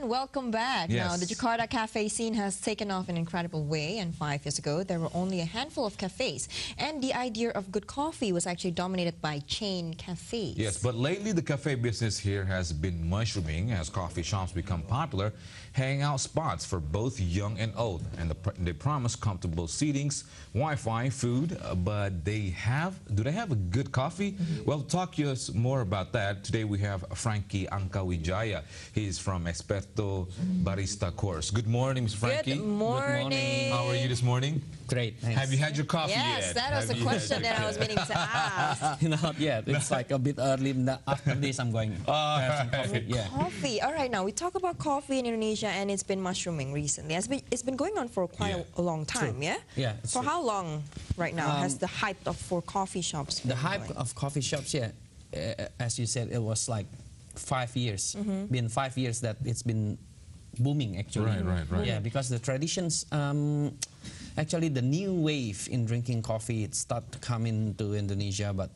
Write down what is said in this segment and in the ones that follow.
everyone, welcome back. Yes. Now, the Jakarta cafe scene has taken off in an incredible way, and 5 years ago, there were only a handful of cafes, and the idea of good coffee was actually dominated by chain cafes. Yes, but lately the cafe business here has been mushrooming as coffee shops become popular hangout spots for both young and old, and they promise comfortable seatings, Wi-Fi, food, but do they have a good coffee? Well, to talk to us more about that, today we have Franky Angkawijaya. He's from Esperto Barista course. Good morning, Mr. Franky. Good morning. How are you this morning? Great, thanks. Have you had your coffee yet? Yes, that was the question that I was meaning to ask. Not yet. It's like a bit early. After this, I'm going to have some coffee. Yeah. Coffee. All right, now we talk about coffee in Indonesia, and it's been mushrooming recently. It's been going on for quite a long time, True. yeah? Yeah. For how long right now has the hype for coffee shops been The hype going? of coffee shops, yeah, as you said, it was like 5 years. Been 5 years that it's been booming, actually. Right. Yeah, because the traditions, actually the new wave in drinking coffee, it started to come into Indonesia, but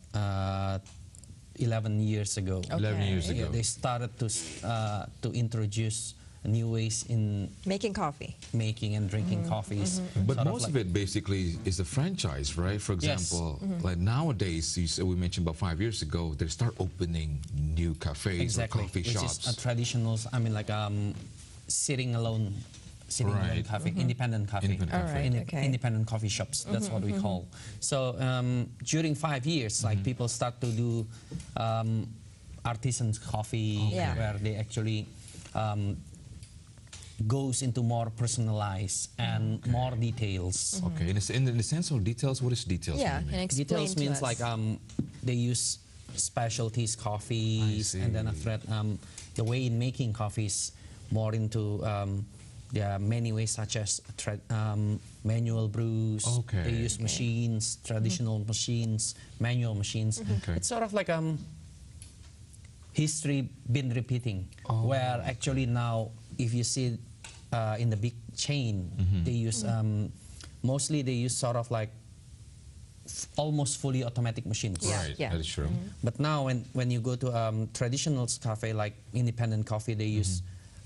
11 years ago. Okay. 11 years ago. Yeah, they started to introduce new ways in Making coffee. making and drinking coffees. But Sort most of it basically is the franchise, right? For example, like nowadays, we mentioned about 5 years ago, they start opening new cafes or coffee which shops. is a traditional, I mean, like sitting alone cafe, independent cafe, independent coffee shops. That's what we call. So during 5 years, like people start to do artisan coffee, where they actually goes into more personalized and more details. Okay, in the sense of details, what is details? Yeah, and explain Details to means us. like they use specialties coffees, and then after that, the way in making coffees more into there are many ways, such as manual brews. Okay. They use machines, traditional machines, manual machines. Okay. It's sort of like history been repeating, where actually now, if you see in the big chain, they use mostly they use sort of like almost fully automatic machines. Right, that is true. But now when you go to traditional cafe like independent coffee, they use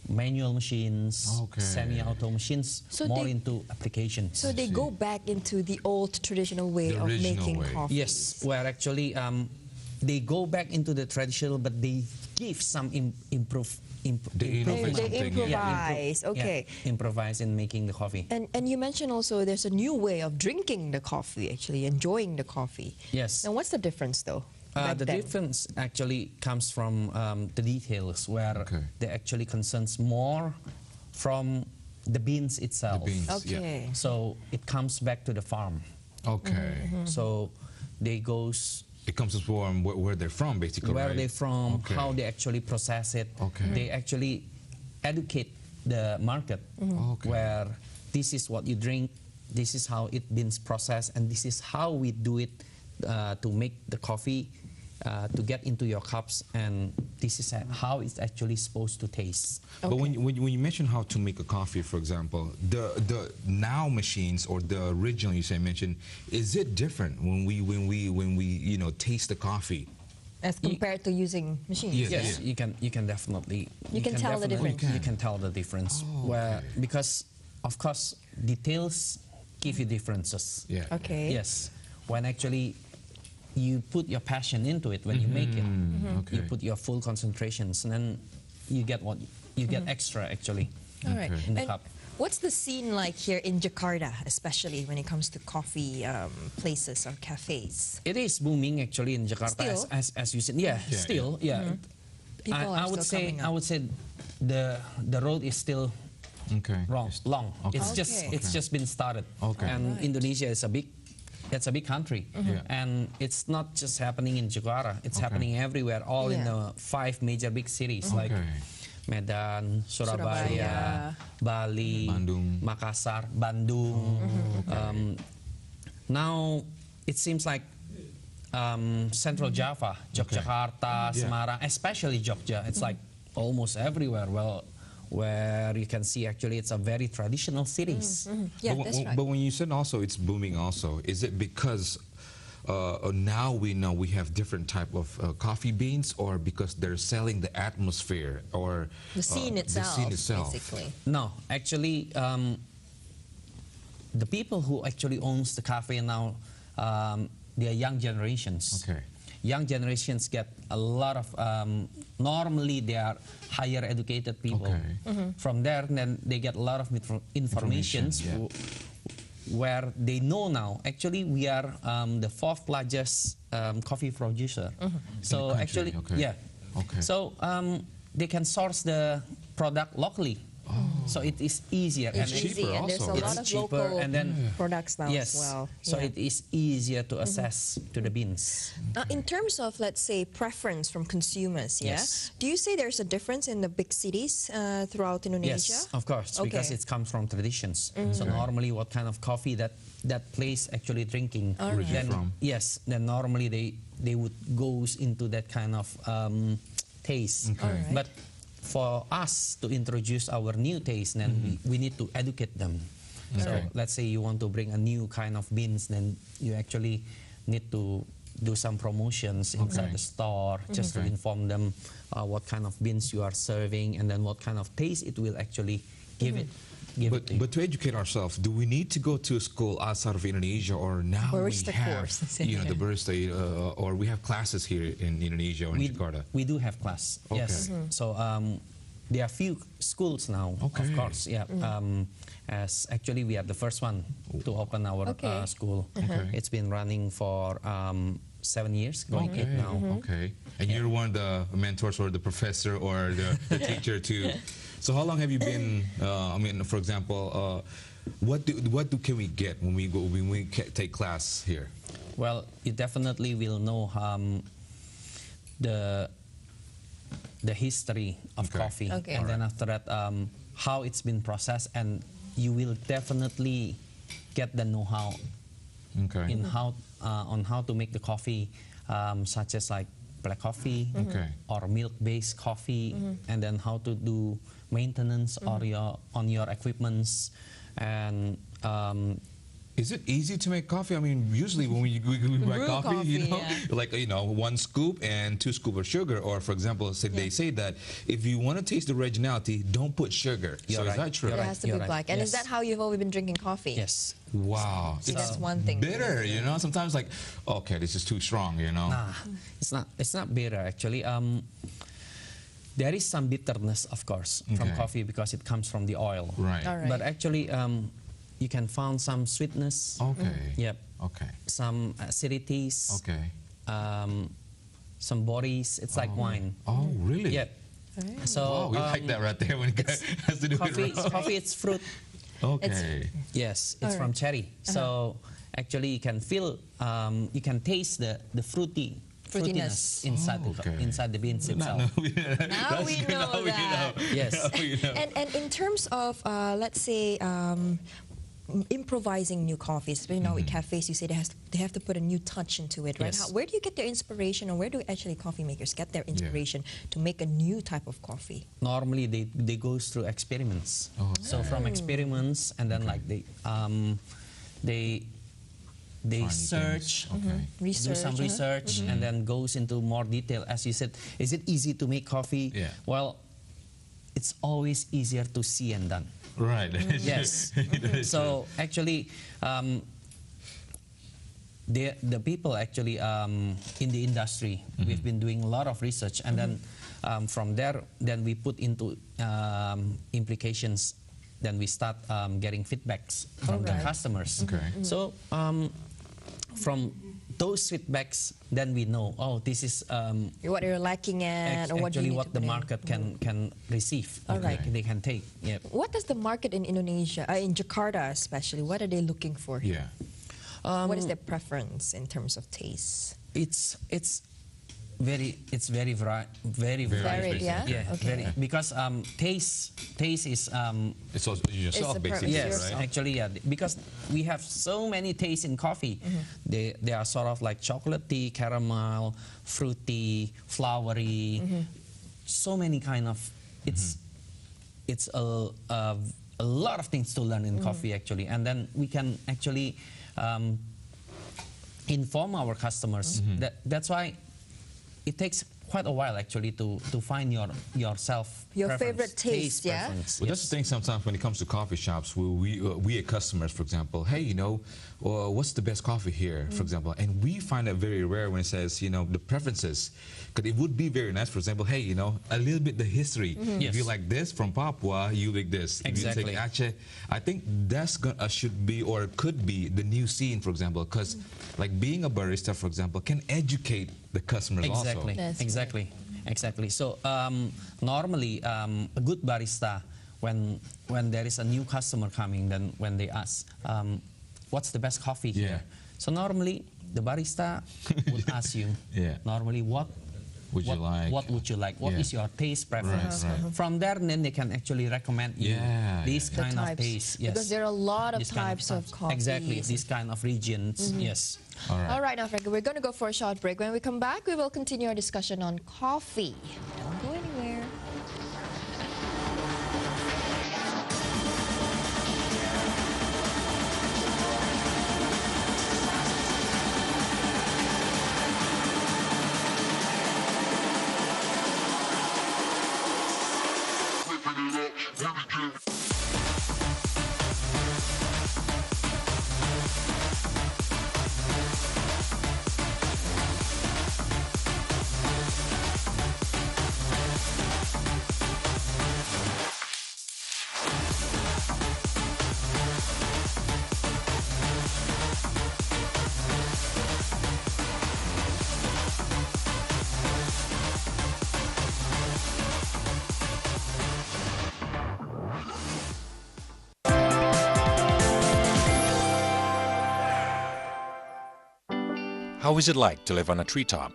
manual machines, semi-auto machines, So more they- into applications. So they go back into the old traditional way The of original making way. coffee. Yes, where actually they go back into the traditional, but they give some They innovate They something, yeah. improvise, okay. improvise in making the coffee. And you mentioned also there's a new way of drinking the coffee, actually enjoying the coffee. Yes. And what's the difference though? back The then? difference actually comes from the details, where they actually concerns more from the beans itself. The beans, Okay. So it comes back to the farm. Okay. So they goes It comes from where they're from, basically, where right? they're from, how they actually process it. They actually educate the market, where this is what you drink, this is how it's been processed, and this is how we do it to make the coffee to get into your cups, and this is how it's actually supposed to taste. But when you mention how to make a coffee, for example, the now machines or the original mentioned, is it different when we taste the coffee? As compared to using machines? Yes, you can definitely. You can tell the difference. You can tell the difference. Because of course details give you differences. Yeah. Okay. Yes, when actually you put your passion into it, when you make it, you put your full concentrations, and then you get what you get extra actually. All right. In the And cup. what's the scene like here in Jakarta, especially when it comes to coffee places or cafes? It is booming actually in Jakarta, Still? as you said. Yeah, still, yeah. People are I would still say coming up. I would say the road is still long. Okay. It's just been started. And Indonesia is a big country, and it's not just happening in Jakarta. It's happening everywhere, all in the 5 major big cities like Medan, Surabaya, Bali, Bandung. Makassar, Bandung. Now it seems like Central Java, Yogyakarta, Semarang, especially Jogja. It's like almost everywhere. Well, where you can see actually it's a very traditional cities. Yeah, that's right. But when you said also it's booming also, is it because now we know we have different type of coffee beans, or because they're selling the atmosphere or the scene itself, basically? No, actually, the people who actually owns the cafe now, they are young generations. Okay. Young generations get a lot of, normally they are higher educated people. Okay. From there, then they get a lot of information yeah. where they know now, actually we are the 4th largest coffee producer. So actually, yeah. Okay. So they can source the product locally. So it is easier. It's and easy, and there's a lot of local products now as well. So it is easier to access to the beans. In terms of, let's say, preference from consumers, Yes. do you say there's a difference in the big cities throughout Indonesia? Yes, of course, because it comes from traditions. So normally what kind of coffee that place actually drinking, then, yes, then normally they would goes into that kind of taste. But for us to introduce our new taste, then we need to educate them. So let's say you want to bring a new kind of beans, then you actually need to do some promotions inside the store just to inform them what kind of beans you are serving, and then what kind of taste it will actually give it. But to educate ourselves, do we need to go to a school outside of Indonesia, or now barista we have course, the barista, or we have classes here in Indonesia or in Jakarta? We do have class, yes. So there are few schools now, of course, yeah. As actually we are the first one to open our school. It's been running for 7 years, going 8 now. Okay, and you're one of the mentors or the professor or the teacher too. So how long have you been? I mean, for example, what can we get when we take class here? Well, you definitely will know the history of coffee, and then after that, how it's been processed, and you will definitely get the know-how in on how to make the coffee, such as like black coffee or milk-based coffee, and then how to do maintenance on your equipments. And is it easy to make coffee? I mean, usually when we buy coffee, you know, like 1 scoop and 2 scoops of sugar, or for example, they say that if you want to taste the originality, don't put sugar. So is that true? It has to be black. And is that how you've always been drinking coffee? Yes. Wow. So that's one thing. Bitter, you know. Sometimes like, okay, this is too strong, you know. Nah, it's not bitter actually. There is some bitterness, of course, from coffee because it comes from the oil. Right. But actually, you can find some sweetness. Yep. Some acidities. Some bodies. It's like wine. Oh, really? Yep. So we like that right there when it has to do with coffee. It's fruit. Yes, it's from cherry. So actually, you can feel, you can taste the fruitiness inside the beans itself. Now we know that. Yes. And in terms of, let's say, improvising new coffees, you know, at cafes, you say they have to put a new touch into it, right? Where do you get their inspiration, or where do actually coffee makers get their inspiration to make a new type of coffee? Normally, they go through experiments. So from experiments, and then like they search, do some research, and then goes into more detail. As you said, is it easy to make coffee? Well, it's always easier to see and done. Right. Yes. So actually, the people actually in the industry, we've been doing a lot of research, and then from there, then we put into implications. Then we start getting feedbacks from the customers. So from those feedbacks, then we know, oh, this is what you're lacking at, or what the market can receive. They can take. What does the market in Indonesia, in Jakarta especially, what are they looking for here? What is their preference in terms of taste? It's very varied. Yeah. Because taste is it's also yourself basically. Yes, right? actually, because we have so many tastes in coffee. They are sort of like chocolatey, caramel, fruity, flowery, so many kind of. It's a lot of things to learn in coffee actually, and then we can actually inform our customers. That's why it takes quite a while actually to find yourself your preference, favorite taste, yeah. preference. Well, that's the thing. Sometimes when it comes to coffee shops, we as customers, for example, hey, you know, what's the best coffee here, for example, and we find it very rare when it says, you know, the preferences, because it would be very nice, for example, hey, you know, a little bit the history. If you like this from Papua, you like this. Exactly. If you take Aceh, I think that's should be or could be the new scene, for example, because like being a barista, for example, can educate the customers also. Exactly. So normally a good barista, when there is a new customer coming, then when they ask, what's the best coffee here? So normally the barista would ask you, normally what would you like? What is your taste preference? From there, then they can actually recommend you this kind of taste. Yes. Because there are a lot of types of coffee. Exactly, this kind of regions. Yes. All right, now, Franky, we're going to go for a short break. When we come back, we will continue our discussion on coffee. Don't go anywhere. How is it like to live on a treetop?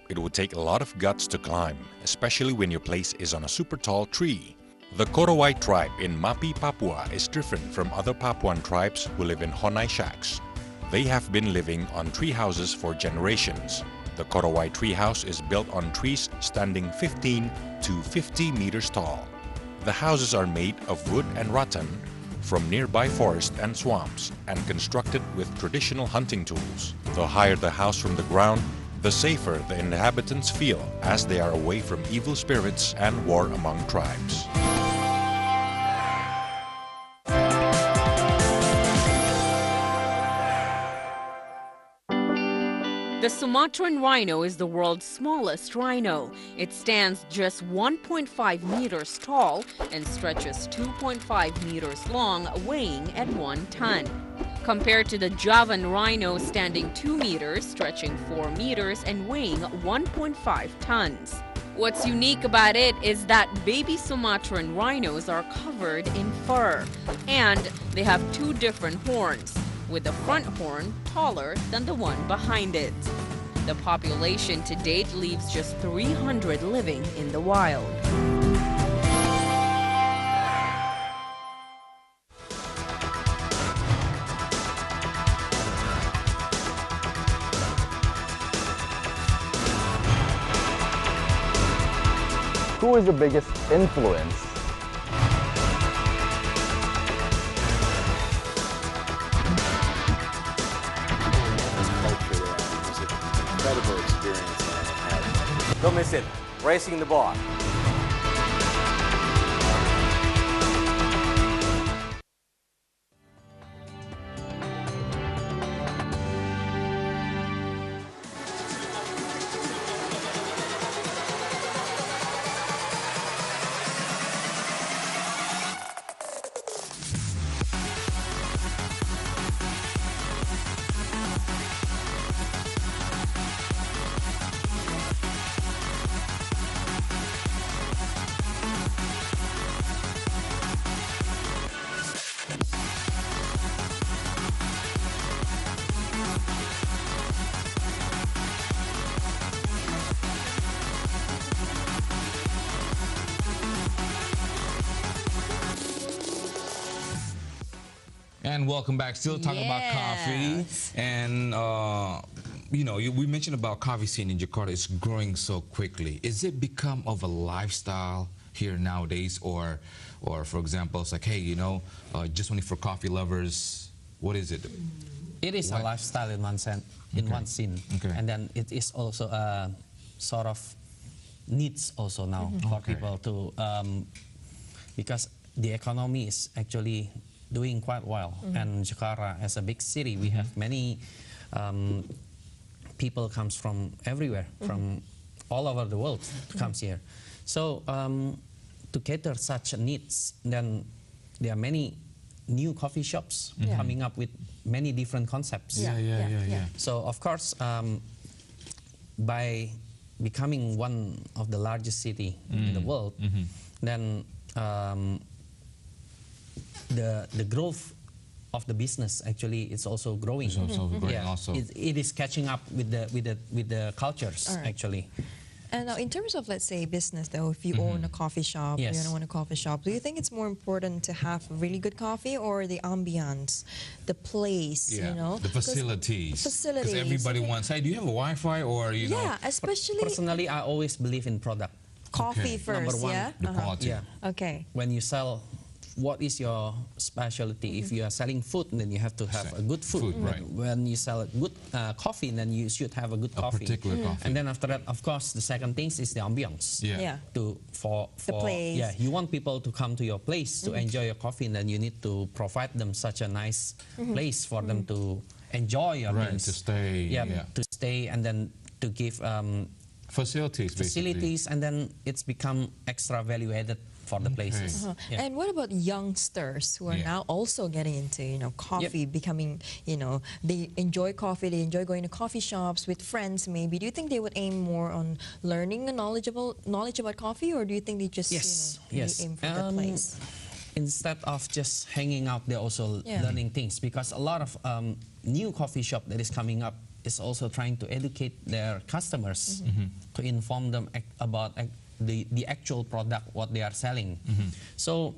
It would take a lot of guts to climb, especially when your place is on a super tall tree. The Korowai tribe in Mapi, Papua is different from other Papuan tribes who live in Honai shacks. They have been living on tree houses for generations. The Korowai tree house is built on trees standing 15 to 50 meters tall. The houses are made of wood and rattan from nearby forests and swamps and constructed with traditional hunting tools. The higher the house from the ground, the safer the inhabitants feel as they are away from evil spirits and war among tribes. The Sumatran rhino is the world's smallest rhino. It stands just 1.5 meters tall and stretches 2.5 meters long, weighing at 1 ton. Compared to the Javan rhino standing 2 meters, stretching 4 meters, and weighing 1.5 tons. What's unique about it is that baby Sumatran rhinos are covered in fur, and they have 2 different horns, with the front horn taller than the one behind it. The population to date leaves just 300 living in the wild. Who is the biggest influence? Incredible experience I had. Don't miss it. Racing the Bar. And welcome back. Still talking about coffee. And, you know, we mentioned about coffee scene in Jakarta is growing so quickly. Is it become of a lifestyle here nowadays? Or for example, it's like, hey, you know, just only for coffee lovers? What is it? It is a lifestyle in one sense, in one scene, and then it is also a sort of needs also now for people to because the economy is actually doing quite well, and Jakarta as a big city, we have many people comes from everywhere, from all over the world comes here. So to cater such needs, then there are many new coffee shops coming up with many different concepts. So of course, by becoming one of the largest city in the world, then the growth of the business actually is also growing. It's also growing also. It is catching up with the cultures actually. And now, in terms of, let's say, business, though, if you own a coffee shop, you don't own a coffee shop, do you think it's more important to have really good coffee or the ambiance, the place, you know? The facilities. Facilities. Because everybody wants, hey, do you have a Wi-Fi or, you know? Yeah, especially... Personally, I always believe in product. Coffee first, Number one, yeah? The quality. Okay. When you sell, what is your specialty? If you are selling food, then you have to have a good food. When you sell a good coffee, then you should have a good coffee. Particular coffee. And then after that, of course, the second thing is the ambience. For the place. Yeah, you want people to come to your place to enjoy your coffee, and then you need to provide them such a nice place for them to enjoy your meals. To stay. To stay, and then to give facilities, and then it's become extra value added for the places. And what about youngsters who are now also getting into, you know, coffee, becoming, you know, they enjoy coffee, they enjoy going to coffee shops with friends maybe. Do you think they would aim more on learning the knowledge about coffee, or do you think they just you know, they aim for that place? Instead of just hanging out, they're also learning things, because a lot of new coffee shop that is coming up is also trying to educate their customers to inform them about the actual product, what they are selling. So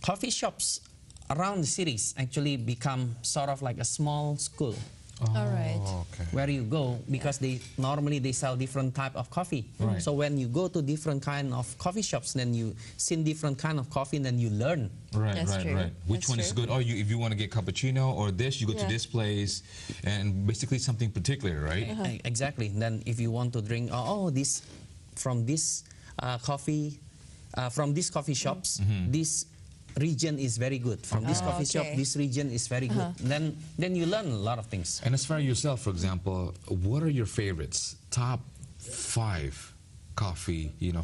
coffee shops around the cities actually become sort of like a small school. Where you go, because they normally sell different type of coffee. So when you go to different kind of coffee shops, then you see different kind of coffee, and then you learn. Which one is good? Or if you want to get cappuccino or this, you go to this place, and basically something particular, right? Exactly. Then if you want to drink, this from this coffee, from these coffee shops, this region is very good. From this coffee shop, this region is very good. Then you learn a lot of things. And as far as yourself, for example, what are your favorites? Top 5 coffee, you know,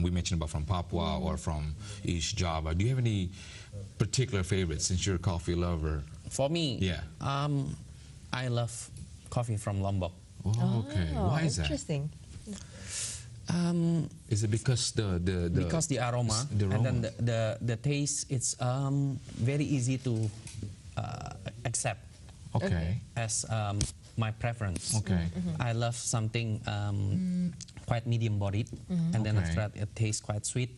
we mentioned about from Papua or from East Java. Do you have any particular favorites since you're a coffee lover? For me, I love coffee from Lombok. Why is that? Interesting. Is it because because the aroma, and then the taste, it's very easy to accept as my preference. I love something quite medium bodied, and then after that it tastes quite sweet.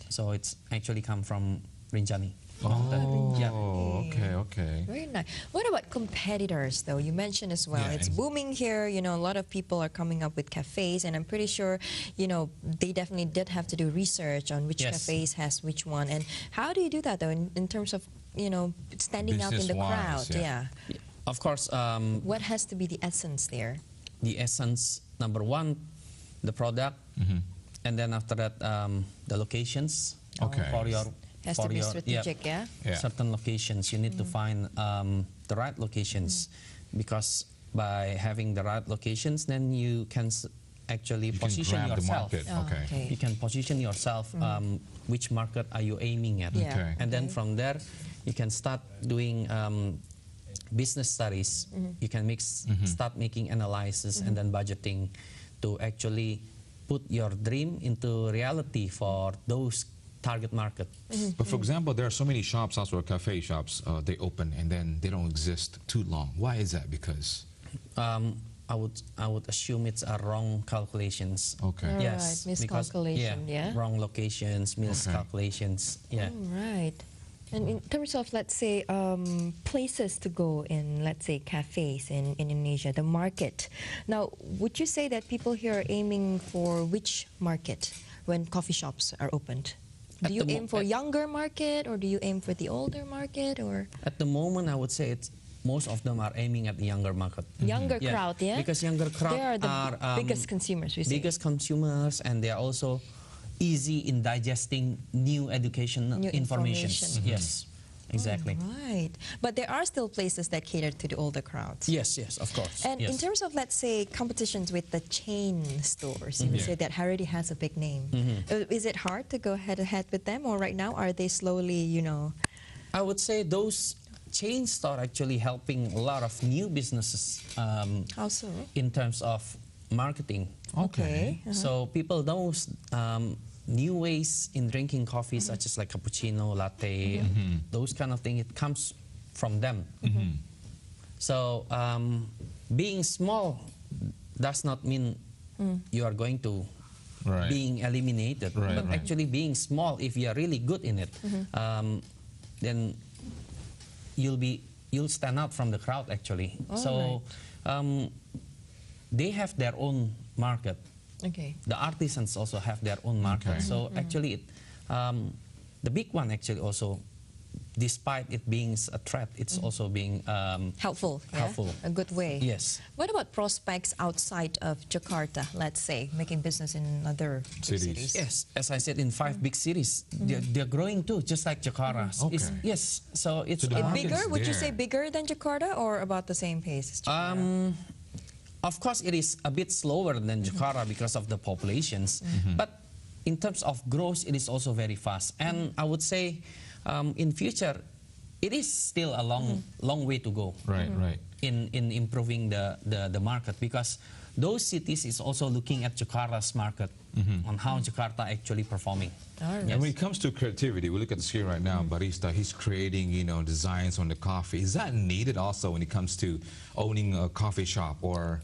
So it's actually come from Rinjani. Very nice. What about competitors, though? You mentioned as well, it's booming here. You know, a lot of people are coming up with cafes, and I'm pretty sure, you know, they definitely did have to do research on which cafes has which one. And how do you do that, though, in terms of, you know, standing out in the crowd? Of course. What has to be the essence there? The essence, number one, the product, and then after that, the locations for your. Has to be strategic, certain locations. You need to find the right locations, because by having the right locations, then you can actually position yourself. You can position yourself. Which market are you aiming at? And then from there, you can start doing business studies. You can start making analysis and then budgeting to actually put your dream into reality for those target market. But for example, there are so many shops, also cafe shops, they open and then they don't exist too long. Why is that? Because I would assume it's a wrong calculations. Yes, miscalculation. Wrong locations, miscalculations. Right. And in terms of, let's say, places to go in, let's say, cafes in Indonesia, the market. Now, would you say that people here are aiming for which market when coffee shops are opened? Do you aim for younger market, or do you aim for the older market, or? At the moment, I would say most of them are aiming at the younger market. Younger crowd, yeah? Because younger crowd they are the biggest consumers, we say. Biggest consumers, and they are also easy in digesting new educational information. Yes, exactly. Right. But there are still places that cater to the older crowds. Yes, yes, of course. And in terms of, let's say, competitions with the chain stores, you would say that already has a big name. Is it hard to go head-to-head with them, or right now are they slowly, you know? I would say those chain stores actually helping a lot of new businesses. How so? In terms of marketing. Okay. So people know new ways in drinking coffee, such as like cappuccino, latte, those kind of things. It comes from them. So being small does not mean you are going to being eliminated. But actually being small, if you are really good in it, then you'll stand out from the crowd actually. So they have their own market. Okay. The artisans also have their own market. So actually, the big one actually also, despite it being a threat, it's also being helpful. Helpful. A good way. Yes. What about prospects outside of Jakarta, let's say, making business in other cities? Yes, as I said, in 5 big cities, they're growing too, just like Jakarta. Yes, so it's bigger. Would you say bigger than Jakarta, or about the same pace as Jakarta? Of course, it is a bit slower than Jakarta because of the populations, but in terms of growth, it is also very fast. And I would say, in future, it is still a long way to go. In improving the market, because those cities is also looking at Jakarta's market on how Jakarta actually performing. And when it comes to creativity, we look at the screen right now, barista, he's creating, you know, designs on the coffee. Is that needed also when it comes to owning a coffee shop, or?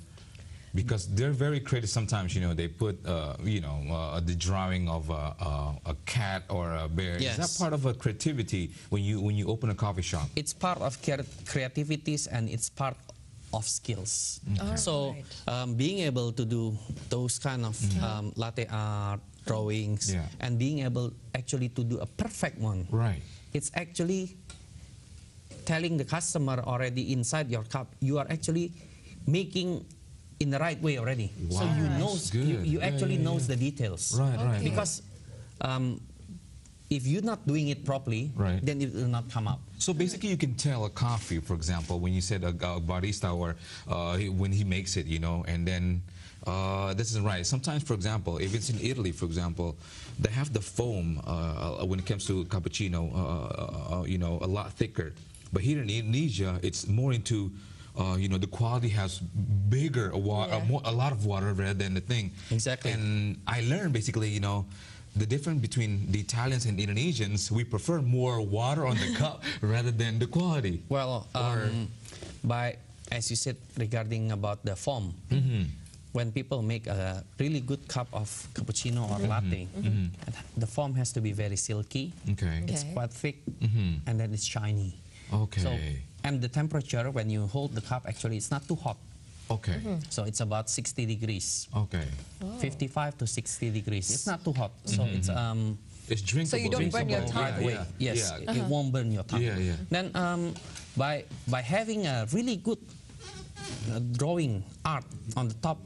Because they're very creative sometimes, you know, they put, you know, the drawing of a cat or a bear. Is that part of a creativity when you open a coffee shop? It's part of creativities, and it's part of skills. So being able to do those kind of latte art, drawings, and being able actually to do a perfect one. It's actually telling the customer already inside your cup, you are actually making in the right way already. So you actually knows the details. Because if you're not doing it properly, then it will not come out. So basically you can tell a coffee, for example, when you said a barista, or when he makes it, you know, and then this isn't right. Sometimes, for example, if it's in Italy, for example, they have the foam when it comes to cappuccino, you know, a lot thicker. But here in Indonesia, it's more into you know, the quality has bigger, a lot of water rather than the thing. Exactly. And I learned basically, you know, the difference between the Italians and the Indonesians, we prefer more water on the cup rather than the quality. Well, as you said regarding about the foam, when people make a really good cup of cappuccino or latte, the foam has to be very silky, it's quite thick, and then it's shiny. So, and the temperature when you hold the cup, actually it's not too hot. So it's about 60 degrees. 55 to 60 degrees. It's not too hot. So it's drinkable. So you don't burn your tongue. Yes, it won't burn your tongue. Then by having a really good drawing art on the top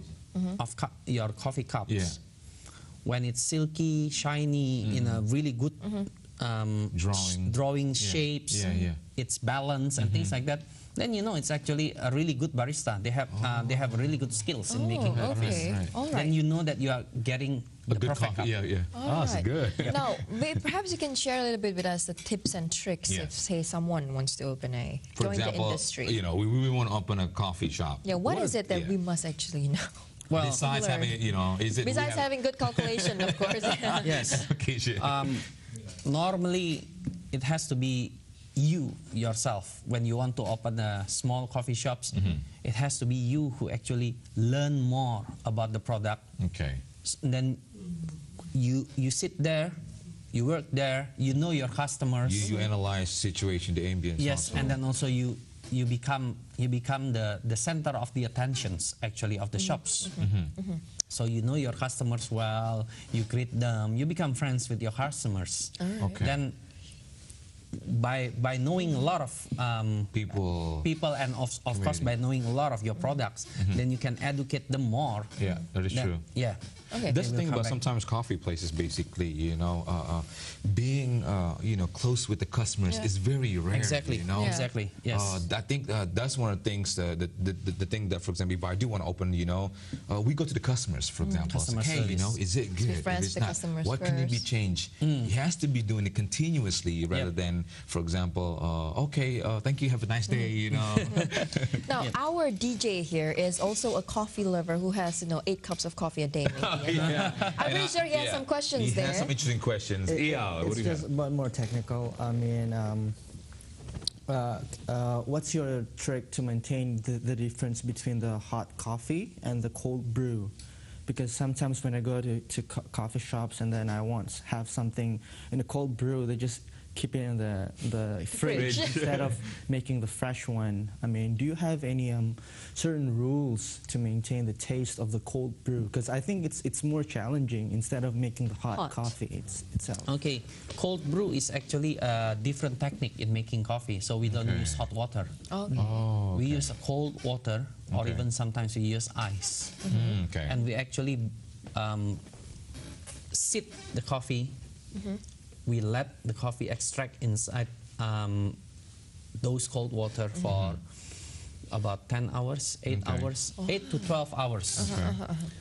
of your coffee cups, when it's silky, shiny, in a really good drawing shapes, it's balanced and things like that, then you know it's actually a really good barista. They have really good skills in making coffee. Then you know that you are getting the perfect coffee. That's good. Now, perhaps you can share a little bit with us the tips and tricks if, say, someone wants to open join the industry. You know, we want to open a coffee shop. What is it that we must actually know? Well, besides having, you know, besides having good calculation, of course. Yes. Normally, it has to be you yourself. When you want to open a small coffee shops, it has to be you who actually learn more about the product. Then you sit there, you work there, you know your customers. You analyze situation, the ambience. Yes, also. And then also you become you become the center of the attentions actually of the shops. So you know your customers well, you greet them, you become friends with your customers. Then by knowing a lot of people and of course by knowing a lot of your products, then you can educate them more. Yeah, that is true. Yeah. Okay. That's the thing about sometimes coffee places, basically, you know, being, you know, close with the customers is very rare. Exactly, you know? exactly, yes. I think that's one of the things, the thing that, for example, if I do want to open, you know, we go to the customers, for example. Customer hey, you know, is it good? friends If it's with the not, customers what can it be first. changed? He has to be doing it continuously rather than, for example, okay, thank you, have a nice day, you know. Now, our DJ here is also a coffee lover who has, you know, 8 cups of coffee a day. Maybe, I'm pretty sure he has some questions there. He has some interesting questions. Yeah, what do you have? It's just more technical. I mean, what's your trick to maintain the difference between the hot coffee and the cold brew? Because sometimes when I go to coffee shops and then I want to have something in a cold brew, they just keep it in the fridge instead of making the fresh one. I mean, do you have any certain rules to maintain the taste of the cold brew? Because I think it's more challenging instead of making the hot coffee itself. Okay, cold brew is actually a different technique in making coffee. So we don't use hot water. We use cold water, or even sometimes we use ice. And we actually sip the coffee. We let the coffee extract inside those cold water for about 10 hours, 8 hours, 8 to 12 hours.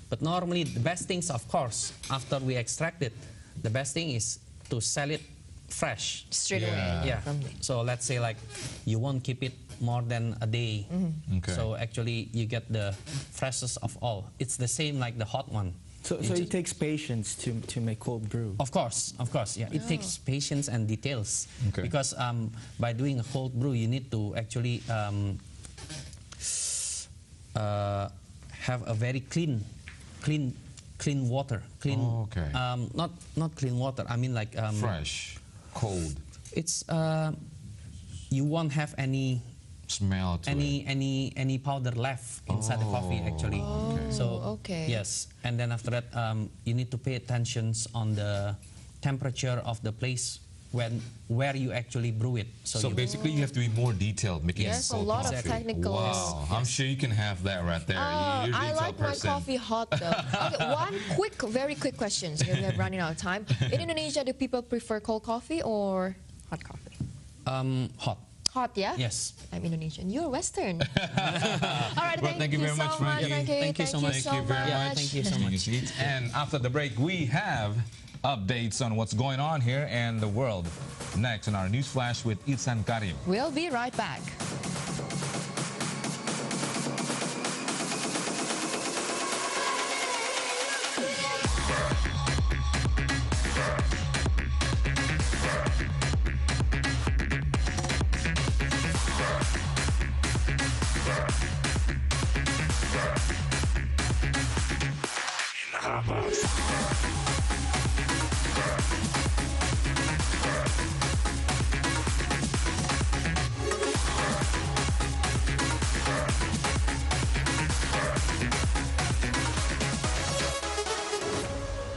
But normally the best things, of course, after we extract it, the best thing is to sell it fresh. Straight away. Yeah. So let's say like you won't keep it more than a day. So actually you get the freshest of all. It's the same like the hot one. So it takes patience to make cold brew. Of course, yeah. It takes patience and details because by doing a cold brew, you need to actually have a very clean water. Not clean water. I mean like fresh, cold. It's you won't have any smell to any powder left inside the coffee actually. So yes, and then after that you need to pay attention on the temperature of the place where you actually brew it. So basically you have to be more detailed making a lot of technical. Wow, I'm sure you can have that right there. I like my coffee hot though. Okay, one very quick question. So we are running out of time. In Indonesia, do people prefer cold coffee or hot coffee? Hot. Hot, yeah? Yes. I'm Indonesian. You're Western. All right, well, thank you very much, Franky. Thank you so much. Thank you so much. And after the break, we have updates on what's going on here and the world. Next in our news flash with Ihsan Karim. We'll be right back.